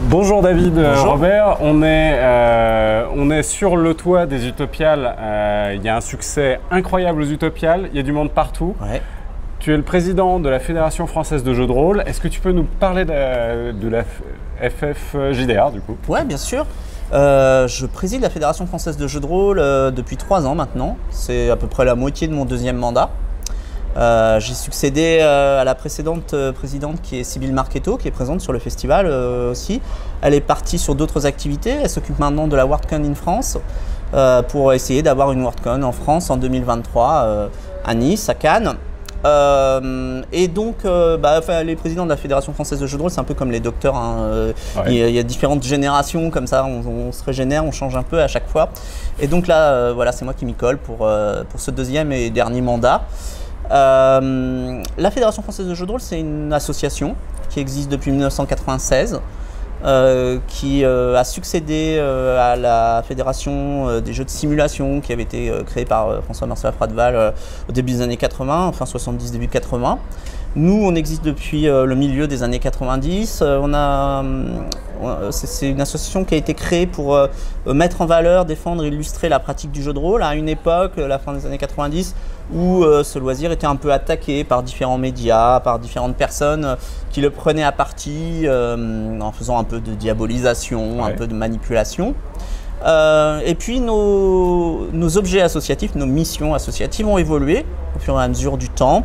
Bonjour David, Bonjour. Robert, on est sur le toit des Utopiales, il y a un succès incroyable aux Utopiales, il y a du monde partout. Ouais. Tu es le président de la Fédération Française de Jeux de Rôle, est-ce que tu peux nous parler de la FFJDR du coup? Ouais, bien sûr. Je préside la Fédération Française de Jeux de Rôle depuis 3 ans maintenant. C'est à peu près la moitié de mon deuxième mandat. J'ai succédé à la précédente présidente qui est Sybille Marchetto, qui est présente sur le festival aussi. Elle est partie sur d'autres activités. Elle s'occupe maintenant de la Worldcon in France pour essayer d'avoir une Worldcon en France en 2023 à Nice, à Cannes. Et donc, les présidents de la Fédération Française de Jeux de Rôle, c'est un peu comme les docteurs. Hein, Ouais. il y a différentes générations comme ça, on se régénère, on change un peu à chaque fois. Et donc là, voilà, c'est moi qui m'y colle pour ce deuxième et dernier mandat. La Fédération Française de Jeux de Rôle, c'est une association qui existe depuis 1996, qui a succédé à la Fédération des Jeux de Simulation qui avait été créée par François-Marcel Pratval au début des années 80, fin 70, début 80. Nous, on existe depuis le milieu des années 90. C'est une association qui a été créée pour mettre en valeur, défendre et illustrer la pratique du jeu de rôle à une époque, la fin des années 90, où ce loisir était un peu attaqué par différents médias, par différentes personnes qui le prenaient à partie en faisant un peu de diabolisation, Ouais. un peu de manipulation. Et puis nos objets associatifs, nos missions associatives ont évolué au fur et à mesure du temps.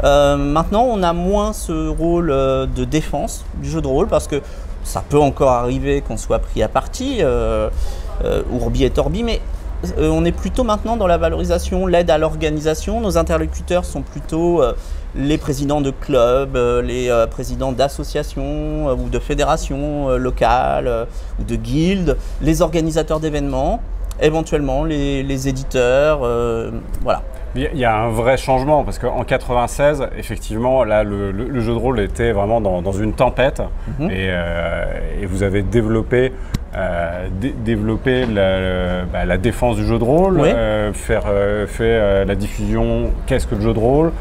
Maintenant, on a moins ce rôle de défense du jeu de rôle parce que ça peut encore arriver qu'on soit pris à partie, Ourbi et Torbi, mais on est plutôt maintenant dans la valorisation, l'aide à l'organisation. Nos interlocuteurs sont plutôt les présidents de clubs, les présidents d'associations ou de fédérations locales ou de guildes, les organisateurs d'événements, éventuellement les éditeurs, voilà. Il y a un vrai changement parce qu'en 96, effectivement, là, le jeu de rôle était vraiment dans une tempête et vous avez développé la défense du jeu de rôle, Oui. fait la diffusion, qu'est-ce que le jeu de rôle,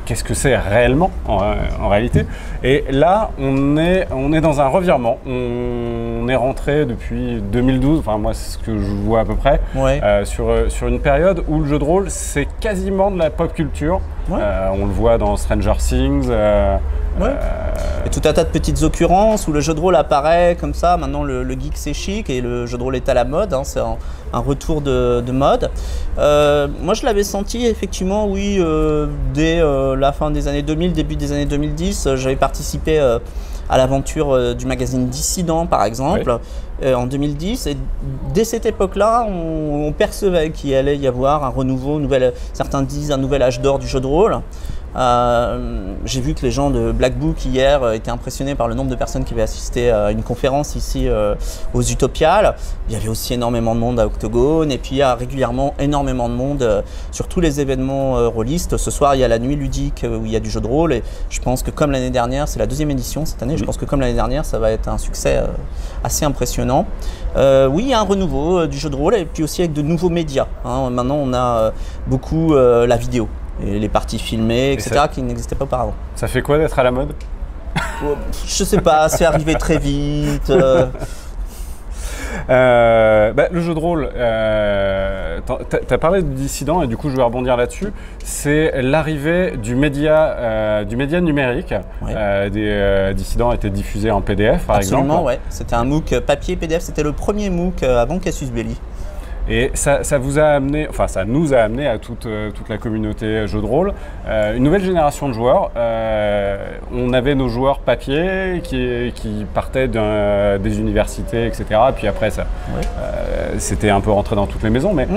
qu'est-ce que c'est réellement en réalité. Et là, on est dans un revirement. On est rentré depuis 2012, enfin moi c'est ce que je vois à peu près, Ouais. sur une période où le jeu de rôle c'est quasiment de la pop culture. Ouais. On le voit dans Stranger Things. Ouais. Et tout un tas de petites occurrences où le jeu de rôle apparaît comme ça. Maintenant, le geek c'est chic et le jeu de rôle est à la mode. Hein, c'est un retour de mode. Moi, je l'avais senti effectivement, oui, dès la fin des années 2000, début des années 2010. J'avais participé à l'aventure du magazine Dissident, par exemple, en 2010. Et dès cette époque-là, on percevait qu'il allait y avoir un renouveau, certains disent un nouvel âge d'or du jeu de rôle. J'ai vu que les gens de Black Book hier étaient impressionnés par le nombre de personnes qui avaient assisté à une conférence ici aux Utopiales. Il y avait aussi énormément de monde à Octogone et puis il y a régulièrement énormément de monde sur tous les événements rôlistes. Ce soir, il y a la nuit ludique où il y a du jeu de rôle et je pense que comme l'année dernière, c'est la 2e édition cette année, je pense que comme l'année dernière, ça va être un succès assez impressionnant. Oui, il y a un renouveau du jeu de rôle et puis aussi avec de nouveaux médias. Hein. Maintenant, on a beaucoup la vidéo. Et les parties filmées, etc., qui n'existaient pas auparavant. Ça fait quoi d'être à la mode? Je sais pas, c'est arrivé très vite. Le jeu de rôle, tu as parlé de Dissident et du coup je vais rebondir là-dessus. C'est l'arrivée du média numérique. Ouais. Des Dissidents étaient diffusés en PDF par exemple. Absolument, ouais. C'était un MOOC papier PDF, c'était le premier MOOC avant Cassius Belli. Et ça vous a amené, enfin ça nous a amené à toute la communauté jeu de rôle, une nouvelle génération de joueurs. On avait nos joueurs papier qui partaient des universités, etc. Puis après ça, c'était un peu rentré dans toutes les maisons. Mais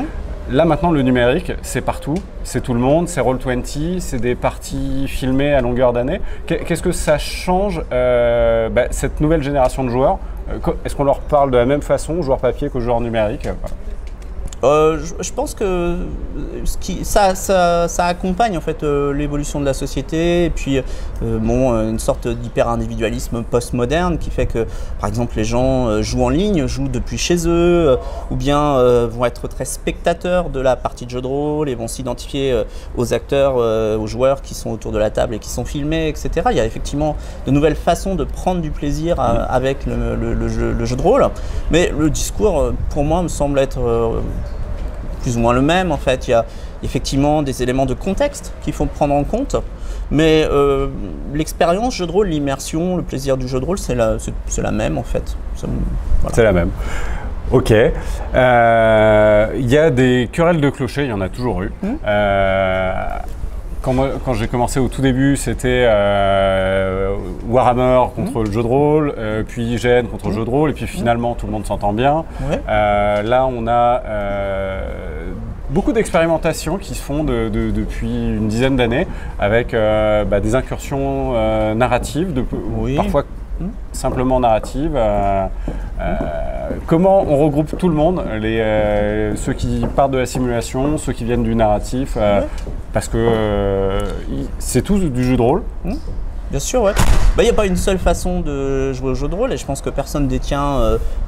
là maintenant le numérique, c'est partout, c'est tout le monde, c'est Roll20, c'est des parties filmées à longueur d'année. Qu'est-ce que ça change cette nouvelle génération de joueurs? Est-ce qu'on leur parle de la même façon, joueurs papier qu'aux joueurs numériques? Je pense que ça accompagne en fait l'évolution de la société et puis une sorte d'hyper-individualisme post-moderne qui fait que par exemple les gens jouent en ligne, jouent depuis chez eux ou bien vont être très spectateurs de la partie de jeu de rôle et vont s'identifier aux acteurs, aux joueurs qui sont autour de la table et qui sont filmés, etc. Il y a effectivement de nouvelles façons de prendre du plaisir avec le jeu de rôle, mais le discours pour moi me semble être plus ou moins le même. En fait, il y a effectivement des éléments de contexte qu'il faut prendre en compte, mais l'expérience jeu de rôle, l'immersion, le plaisir du jeu de rôle, c'est la même en fait. Voilà. C'est la même. Ok. Il y a des querelles de clochers, il y en a toujours eu. Quand j'ai commencé au tout début, c'était Warhammer contre le jeu de rôle, puis IGN contre le jeu de rôle, et puis finalement tout le monde s'entend bien. Ouais. Là, on a beaucoup d'expérimentations qui se font depuis une dizaine d'années avec des incursions narratives, parfois simplement narratives. Comment on regroupe tout le monde, ceux qui partent de la simulation, ceux qui viennent du narratif, parce que c'est tous du jeu de rôle. Bien sûr, ouais. Il n'y a pas une seule façon de jouer au jeu de rôle et je pense que personne détient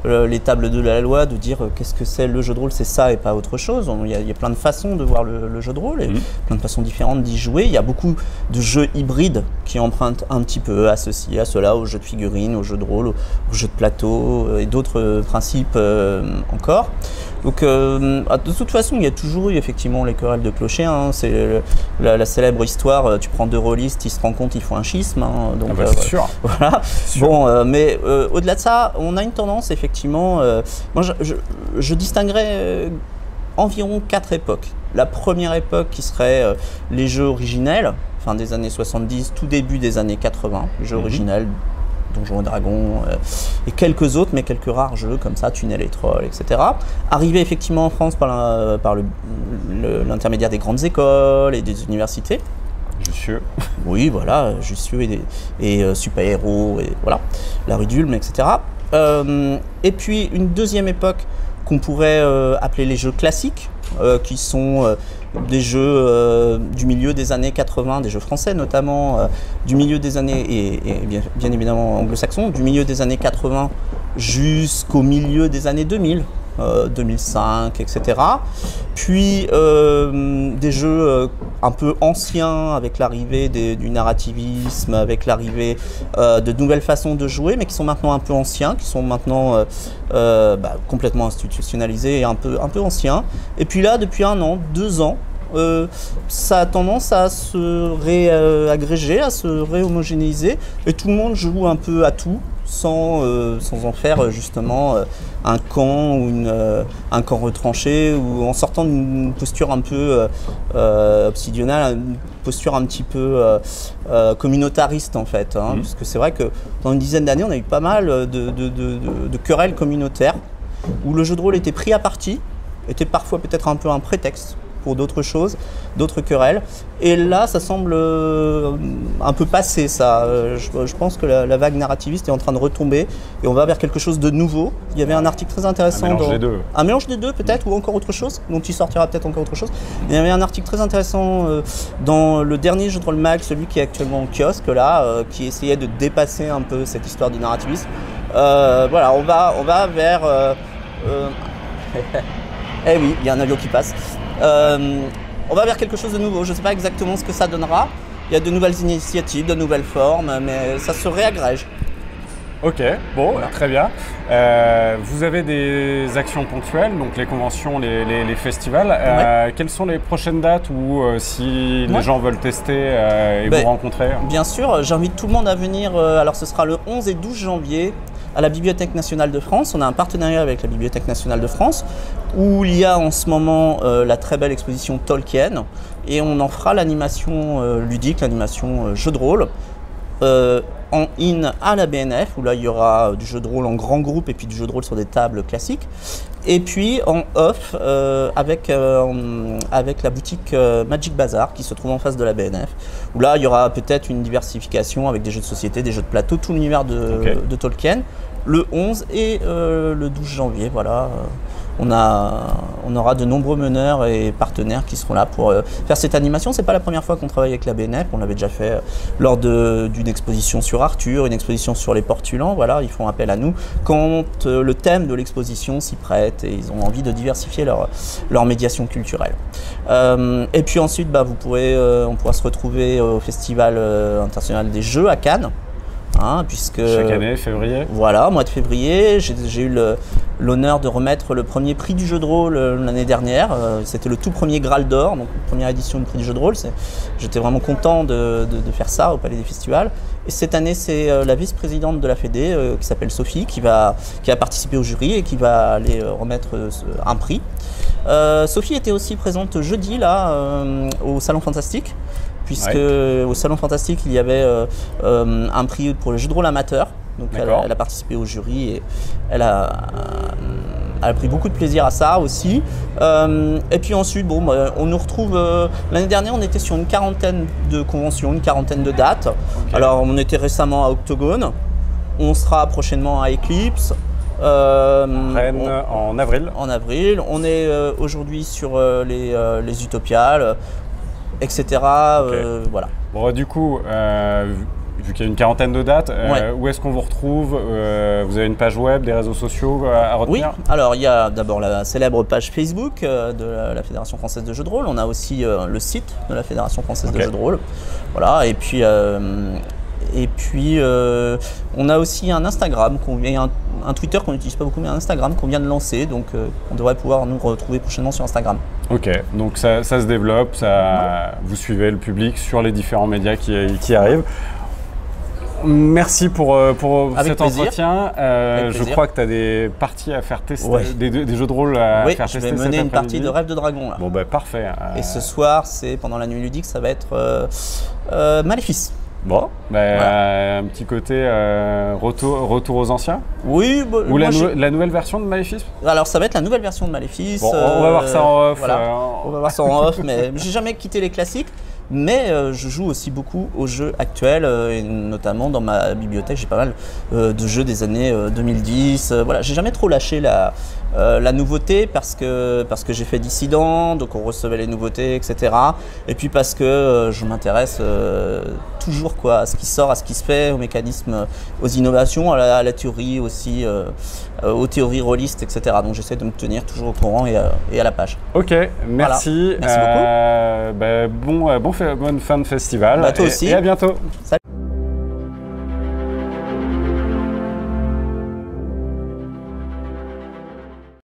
les tables de la loi de dire qu'est-ce que c'est le jeu de rôle, c'est ça et pas autre chose. Il y a plein de façons de voir le jeu de rôle et plein de façons différentes d'y jouer. Il y a beaucoup de jeux hybrides qui empruntent un petit peu à ceci, à cela, aux jeux de figurines, aux jeux de rôle, aux jeux de plateau et d'autres principes encore. Donc de toute façon, il y a toujours eu effectivement les querelles de clocher. Hein. C'est la célèbre histoire, tu prends deux rôlistes, ils se rencontrent, ils font un schisme. Hein. Donc, c'est sûr. Voilà. Sûr. Bon, mais au-delà de ça, on a une tendance effectivement. Moi, je distinguerais environ 4 époques. La première époque qui serait les jeux originels, fin des années 70, tout début des années 80, les jeux originels. Donjons et Dragons et quelques autres, mais quelques rares jeux comme ça, Tunnel et Troll, etc. Arrivé effectivement en France par l'intermédiaire des grandes écoles et des universités. Jussieu. Oui, voilà, Jussieu et Super Héros, et voilà, la rue d'Ulm, etc. Et puis une deuxième époque qu'on pourrait appeler les jeux classiques, qui sont des jeux du milieu des années 80, des jeux français notamment, du milieu des années, et bien évidemment anglo-saxons, du milieu des années 80 jusqu'au milieu des années 2000, 2005, etc. Puis des jeux un peu anciens avec l'arrivée du narrativisme, avec l'arrivée de nouvelles façons de jouer, mais qui sont maintenant un peu anciens, qui sont maintenant complètement institutionnalisés et un peu anciens. Et puis là, depuis 1 an, 2 ans, ça a tendance à se réagréger, à se réhomogénéiser, et tout le monde joue un peu à tout, sans en faire justement un camp ou un camp retranché, ou en sortant d'une posture un peu obsidionale, une posture un petit peu communautariste en fait, hein, parce que c'est vrai que dans une dizaine d'années on a eu pas mal de querelles communautaires où le jeu de rôle était pris à partie, était parfois peut-être un peu un prétexte pour d'autres choses, d'autres querelles. Et là, ça semble un peu passé, ça. Je pense que la vague narrativiste est en train de retomber et on va vers quelque chose de nouveau. Il y avait un article très intéressant. Un mélange des deux. Un mélange des deux, peut-être, ou encore autre chose, dont il sortira peut-être encore autre chose. Il y avait un article très intéressant dans le dernier jeu de rôle mag, celui qui est actuellement au kiosque, là, qui essayait de dépasser un peu cette histoire du narrativisme. Voilà, on va vers... eh oui, il y a un avion qui passe. On va vers quelque chose de nouveau. Je ne sais pas exactement ce que ça donnera. Il y a de nouvelles initiatives, de nouvelles formes, mais ça se réagrège. Ok, bon, voilà. Très bien. Vous avez des actions ponctuelles, donc les conventions, les festivals. Quelles sont les prochaines dates où si les gens veulent tester et vous rencontrer? Bien sûr, j'invite tout le monde à venir. Alors ce sera le 11 et 12 janvier à la Bibliothèque nationale de France. On a un partenariat avec la Bibliothèque nationale de France où il y a en ce moment la très belle exposition Tolkien et on en fera l'animation ludique, l'animation jeu de rôle. En in à la BNF où là il y aura du jeu de rôle en grand groupe et puis du jeu de rôle sur des tables classiques, et puis en off avec la boutique Magic Bazar qui se trouve en face de la BNF où là il y aura peut-être une diversification avec des jeux de société, des jeux de plateau, tout l'univers de Tolkien, le 11 et le 12 janvier, voilà. on aura de nombreux meneurs et partenaires qui seront là pour faire cette animation. C'est pas la première fois qu'on travaille avec la BNF, on l'avait déjà fait lors d'une exposition sur Arthur, une exposition sur les portulans. Voilà, ils font appel à nous quand le thème de l'exposition s'y prête et ils ont envie de diversifier leur médiation culturelle. Et puis ensuite, on pourra se retrouver au Festival international des Jeux à Cannes. Puisque chaque année, février. Voilà, mois de février, j'ai eu l'honneur de remettre le premier prix du jeu de rôle l'année dernière. C'était le tout premier Graal d'Or, donc première édition du prix du jeu de rôle. J'étais vraiment content de faire ça au Palais des Festivals. Et cette année, c'est la vice-présidente de la Fédé, qui s'appelle Sophie, qui a participé au jury et qui va aller remettre un prix. Sophie était aussi présente jeudi là, au Salon Fantastique. Puisque au Salon Fantastique, il y avait un prix pour le jeu de rôle amateur. Donc elle a participé au jury et elle a pris beaucoup de plaisir à ça aussi. Et puis ensuite, on nous retrouve... l'année dernière, on était sur une quarantaine de conventions, une quarantaine de dates. Alors, on était récemment à Octogone. On sera prochainement à Eclipse. Rennes en avril. En avril. On est aujourd'hui sur les Utopiales, etc. Voilà. Bon, du coup, vu qu'il y a une quarantaine de dates, où est-ce qu'on vous retrouve? Vous avez une page web, des réseaux sociaux à retenir? Oui, alors il y a d'abord la célèbre page Facebook de la Fédération française de jeux de rôle. On a aussi le site de la Fédération française de jeux de rôle. Voilà, et puis on a aussi un Instagram, un Twitter qu'on n'utilise pas beaucoup, mais un Instagram qu'on vient de lancer, donc on devrait pouvoir nous retrouver prochainement sur Instagram. Ok, donc ça se développe, vous suivez le public sur les différents médias qui arrivent. Merci pour cet entretien. Je crois que tu as des parties à faire tester, des jeux de rôle à faire tester. Oui, je vais mener une partie de Rêve de Dragon. Là. Bon, parfait. Et ce soir, pendant la nuit ludique, ça va être Maléfice. Bon, un petit côté retour aux anciens. Oui. Ou la nouvelle version de Maléfice. Alors ça va être la nouvelle version de Maléfice. Bon, on va voir ça en off. Voilà. On va voir ça en off, mais j'ai jamais quitté les classiques. Mais je joue aussi beaucoup aux jeux actuels, et notamment dans ma bibliothèque, j'ai pas mal de jeux des années 2010. Voilà, j'ai jamais trop lâché la nouveauté parce que j'ai fait Dissident, donc on recevait les nouveautés, etc. Et puis parce que je m'intéresse toujours à ce qui sort, à ce qui se fait, aux mécanismes, aux innovations, à la théorie aussi, aux théories rôlistes, etc. Donc j'essaie de me tenir toujours au courant et à la page. Ok, merci. Voilà. Merci beaucoup. Bonne fin de festival. Toi aussi. Et à bientôt. Salut.